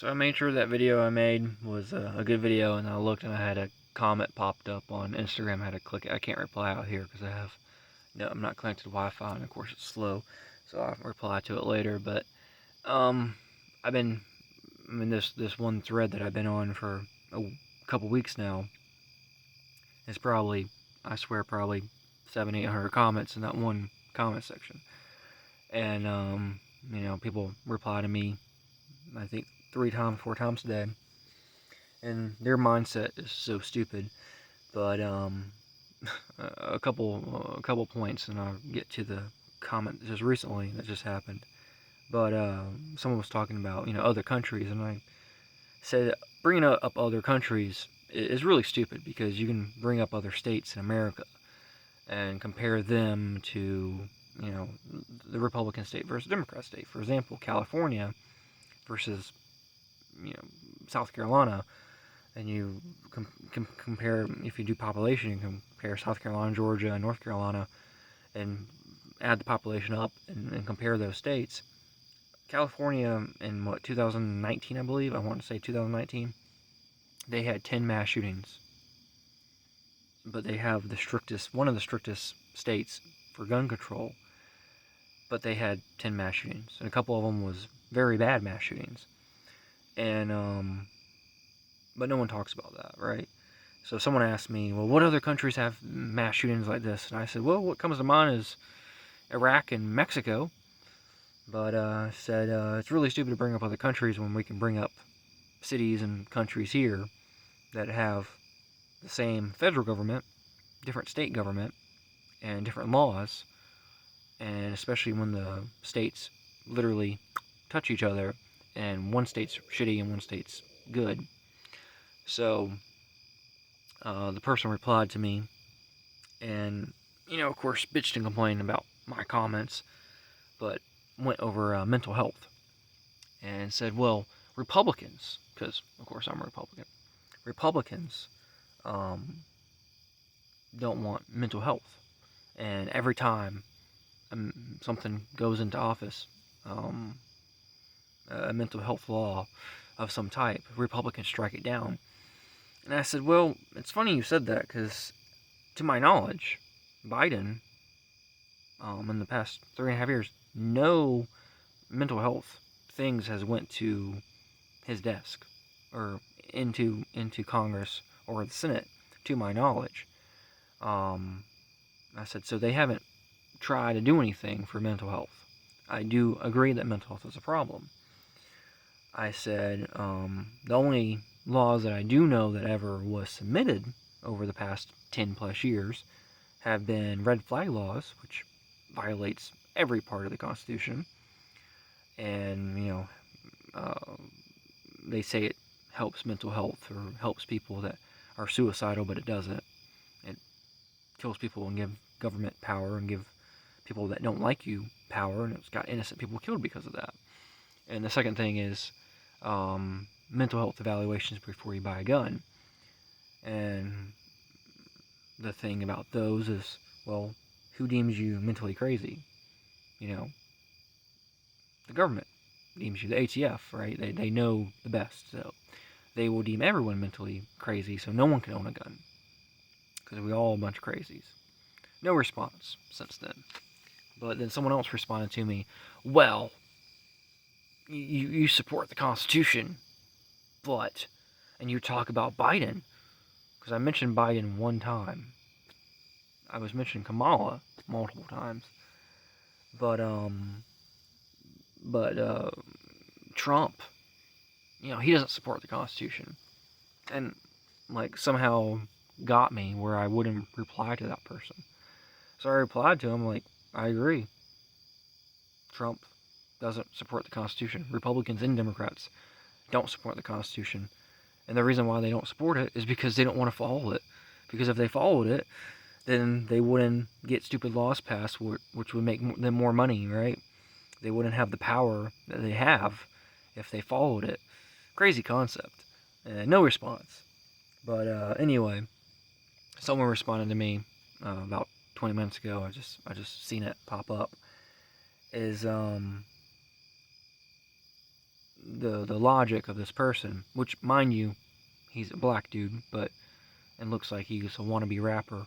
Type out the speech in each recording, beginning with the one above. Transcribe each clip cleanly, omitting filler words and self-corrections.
So I made sure that video I made was a good video, and I looked and I had a comment popped up on Instagram. I had to click it. I can't reply out here because I'm not connected to Wi-Fi, and of course it's slow, so I'll reply to it later. But um, I've been, this one thread that I've been on for a couple weeks now is probably, I swear, probably 700-800 comments in that one comment section, and people reply to me, I think 3 times, 4 times a day, and their mindset is so stupid. But a couple points, and I'll get to the comment just recently that just happened. But someone was talking about other countries, and I said bringing up other countries is really stupid, because you can bring up other states in America and compare them to the Republican state versus Democrat state. For example, California versus South Carolina, and you compare, if you do population, you compare South Carolina, Georgia, and North Carolina, and add the population up and compare those states. California in 2019, I believe, I want to say 2019, they had 10 mass shootings, but they have one of the strictest states for gun control, but they had 10 mass shootings, and a couple of them was very bad mass shootings, and but no one talks about that, right? So someone asked me, well, what other countries have mass shootings like this? And I said, well, what comes to mind is Iraq and Mexico. But I said, it's really stupid to bring up other countries when we can bring up cities and countries here that have the same federal government, different state government, and different laws. And especially when the states literally touch each other, and one state's shitty and one state's good. So the person replied to me, and of course, bitched and complained about my comments, but went over mental health and said, well, Republicans, because of course I'm a Republican, Republicans don't want mental health, and every time something goes into office, a mental health law of some type, Republicans strike it down. And I said, well, it's funny you said that, because to my knowledge, Biden, in the past 3.5 years, no mental health things has went to his desk or into Congress or the Senate, to my knowledge. I said, so they haven't tried to do anything for mental health. I do agree that mental health is a problem. I said, the only laws that I do know that ever was submitted over the past 10 plus years have been red flag laws, which violates every part of the Constitution. And, they say it helps mental health or helps people that are suicidal, but it doesn't. It kills people and gives government power and give people that don't like you power, and it's got innocent people killed because of that. And the second thing is mental health evaluations before you buy a gun. And the thing about those is, well, who deems you mentally crazy? The government deems you, the ATF, right? They know the best, so they will deem everyone mentally crazy, so no one can own a gun, because we all a bunch of crazies. No response since then. But then someone else responded to me, well, you support the Constitution, but, and you talk about Biden, because I mentioned Biden one time. I was mentioning Kamala multiple times. But Trump, he doesn't support the Constitution. And, somehow got me where I wouldn't reply to that person. So I replied to him, I agree. Trump doesn't support the Constitution. Republicans and Democrats don't support the Constitution. And the reason why they don't support it is because they don't want to follow it. Because if they followed it, then they wouldn't get stupid laws passed, which would make them more money, right? They wouldn't have the power that they have if they followed it. Crazy concept. No response. But anyway, someone responded to me about 20 minutes ago. I just seen it pop up. Is the logic of this person, which, mind you, he's a black dude, but and looks like he's a wannabe rapper,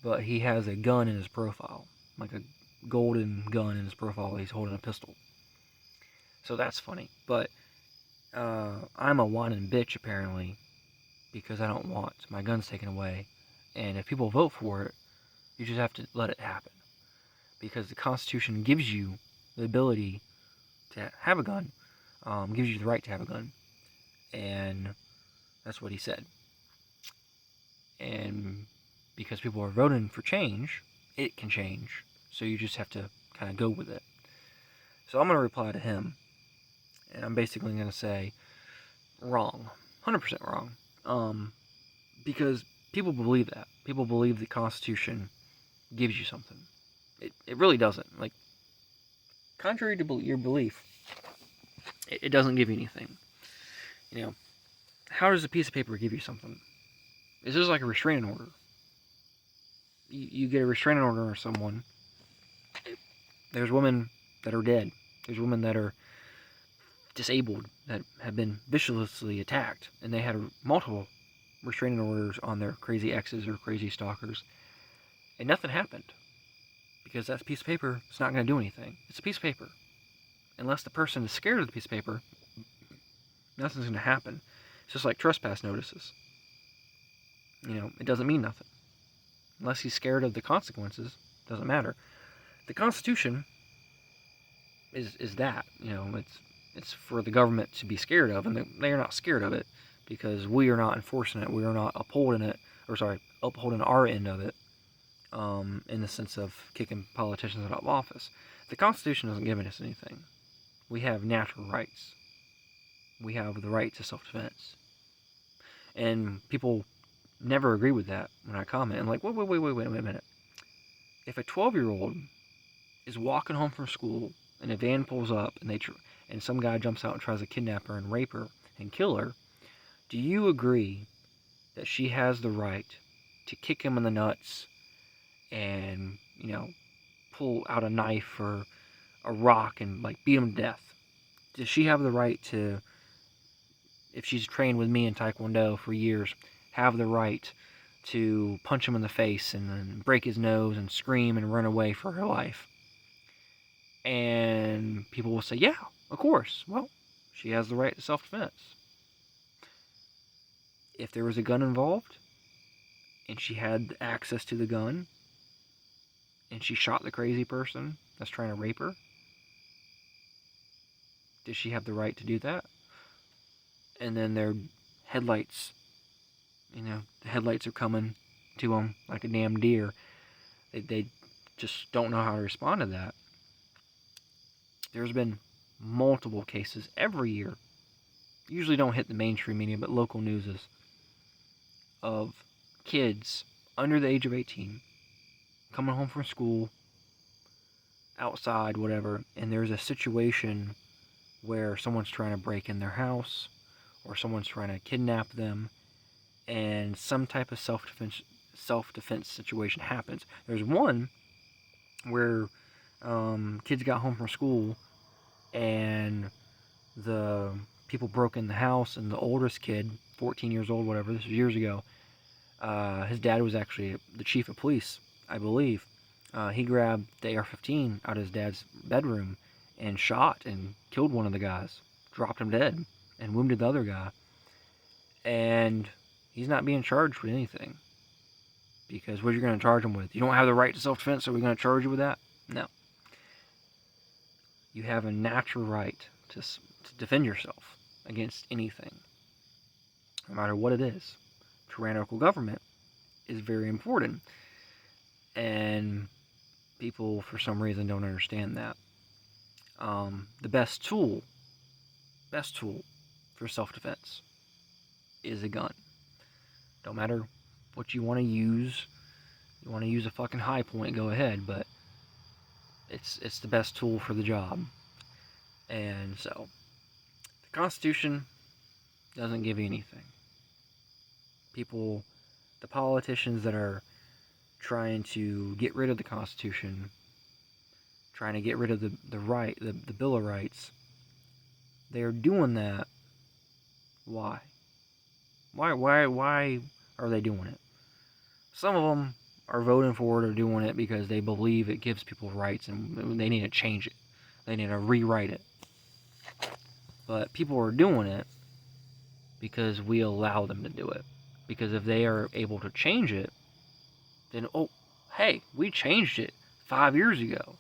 but he has a gun in his profile, like a golden gun in his profile. He's holding a pistol. So that's funny. But I'm a whining bitch, apparently, because I don't want my guns taken away. And if people vote for it, you just have to let it happen. Because the Constitution gives you the ability to have a gun, gives you the right to have a gun. And that's what he said. And because people are voting for change, it can change. So you just have to kind of go with it. So I'm going to reply to him. And I'm basically going to say, wrong. 100% wrong. Because people believe that. People believe the Constitution gives you something. It really doesn't. Like, contrary to your belief, it doesn't give you anything. You know, how does a piece of paper give you something? It's just like a restraining order. You get a restraining order on someone. There's women that are dead. There's women that are disabled, that have been viciously attacked, and they had multiple restraining orders on their crazy exes or crazy stalkers, and nothing happened. Because that piece of paper is not going to do anything. It's a piece of paper. Unless the person is scared of the piece of paper, nothing's going to happen. It's just like trespass notices. It doesn't mean nothing. Unless he's scared of the consequences, it doesn't matter. The Constitution is that. It's for the government to be scared of, and they are not scared of it because we are not enforcing it. We are not upholding our end of it, in the sense of kicking politicians out of office. The Constitution doesn't give us anything. We have natural rights. We have the right to self-defense. And people never agree with that when I comment. I'm like, wait a minute. If a 12-year-old is walking home from school and a van pulls up and some guy jumps out and tries to kidnap her and rape her and kill her, do you agree that she has the right to kick him in the nuts and, pull out a knife or a rock and, beat him to death? Does she have the right to, if she's trained with me in Taekwondo for years, have the right to punch him in the face and break his nose and scream and run away for her life? And people will say, yeah, of course. Well, she has the right to self-defense. If there was a gun involved, and she had access to the gun, and she shot the crazy person that's trying to rape her, does she have the right to do that? And then their headlights, the headlights are coming to them like a damn deer. They just don't know how to respond to that. There's been multiple cases every year, usually don't hit the mainstream media, but local news is, of kids under the age of 18 coming home from school, outside, whatever, and there's a situation where someone's trying to break in their house or someone's trying to kidnap them, and some type of self-defense situation happens. There's one where kids got home from school and the people broke in the house, and the oldest kid, 14 years old, whatever, this was years ago, his dad was actually the chief of police, I believe. He grabbed the AR-15 out of his dad's bedroom and shot and killed one of the guys, dropped him dead, and wounded the other guy. And he's not being charged with anything. Because what are you going to charge him with? You don't have the right to self-defense, so we're going to charge you with that? No. You have a natural right to defend yourself against anything, no matter what it is. Tyrannical government is very important, and people, for some reason, don't understand that. The best tool for self-defense is a gun. Don't matter what you want to use. You want to use a fucking high point, go ahead, but it's the best tool for the job. And so, the Constitution doesn't give you anything. The politicians that are trying to get rid of the Constitution, trying to get rid of the Bill of Rights, they are doing that. Why? Why are they doing it? Some of them are voting for it or doing it because they believe it gives people rights and they need to change it. They need to rewrite it. But people are doing it because we allow them to do it. Because if they are able to change it, then, oh, hey, we changed it 5 years ago.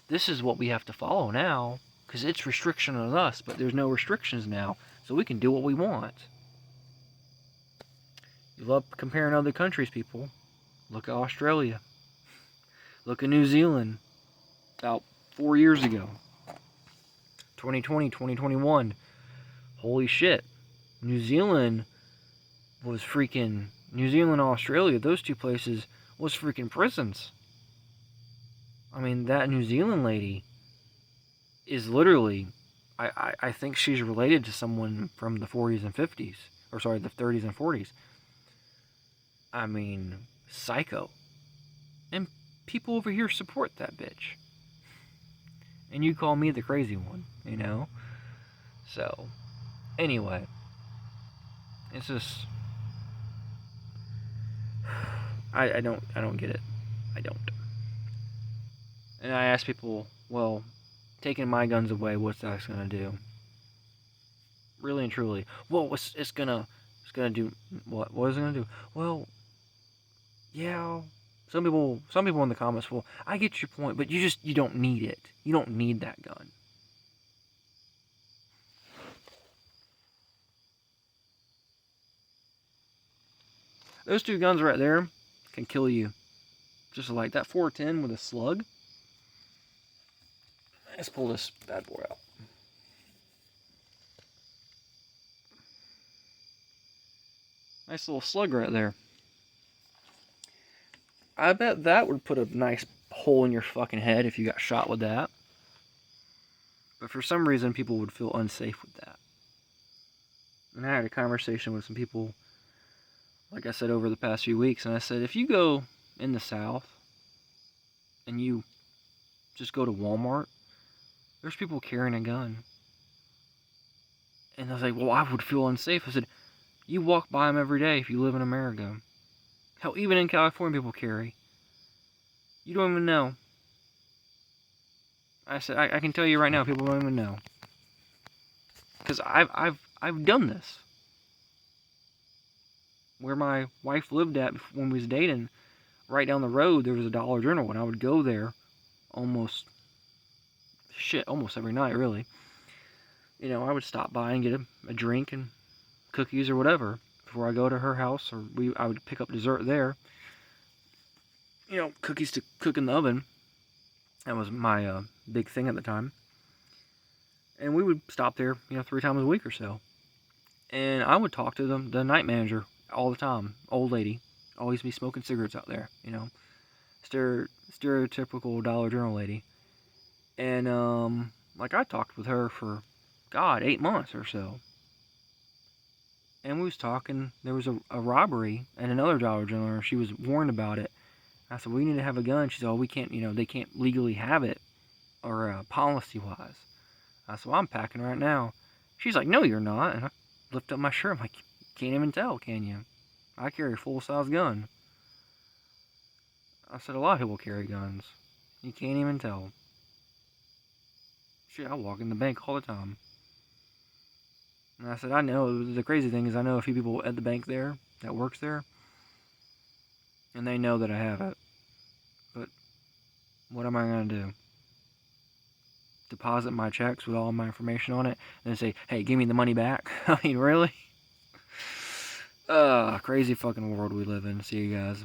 This is what we have to follow now because it's restriction on us, but there's no restrictions now, so we can do what we want. You love comparing other countries, people. Look at Australia. Look at New Zealand. About 4 years ago. 2020, 2021. Holy shit. New Zealand was freaking... New Zealand and Australia, those two places, was freaking prisons. I mean, that New Zealand lady is literally... I think she's related to someone from the 40s and 50s. Or sorry, the 30s and 40s. I mean, psycho. And people over here support that bitch. And you call me the crazy one, you know? So, anyway. It's just... I don't get it. I don't. And I ask people, well, taking my guns away, what's that gonna do? Really and truly. Well, it's gonna do what? What is it gonna do? Well, yeah. Some people in the comments, well, I get your point, but you don't need it. You don't need that gun. Those two guns right there can kill you. Just like that 410 with a slug. Let's pull this bad boy out. Nice little slug right there. I bet that would put a nice hole in your fucking head if you got shot with that. But for some reason, people would feel unsafe with that. And I had a conversation with some people, like I said, over the past few weeks, and I said, if you go in the South and you just go to Walmart, there's people carrying a gun. And I was like, well, I would feel unsafe. I said, you walk by them every day if you live in America. Hell, even in California, people carry. You don't even know. I said, I can tell you right now, people don't even know. Because I've done this. Where my wife lived at when we was dating, right down the road, there was a Dollar General, and I would go there almost every night, really. You know, I would stop by and get a drink and cookies or whatever before I go to her house, or I would pick up dessert there. You know, cookies to cook in the oven. That was my big thing at the time. And we would stop there, 3 times a week or so. And I would talk to the night manager all the time. Old lady. Always be smoking cigarettes out there, Stereotypical Dollar General lady. And, I talked with her for, 8 months or so. And we was talking, there was a robbery at another Dollar General, and she was warned about it. I said, well, you need to have a gun. She said, oh, we can't, they can't legally have it, or policy-wise. I said, well, I'm packing right now. She's like, no, you're not. And I lift up my shirt. I'm like, you can't even tell, can you? I carry a full-size gun. I said, a lot of people carry guns. You can't even tell. Shit, I walk in the bank all the time. And I said, I know, the crazy thing is I know a few people at the bank there that works there. And they know that I have it. But what am I going to do? Deposit my checks with all my information on it and then say, hey, give me the money back? I mean, really? Crazy fucking world we live in. See you guys.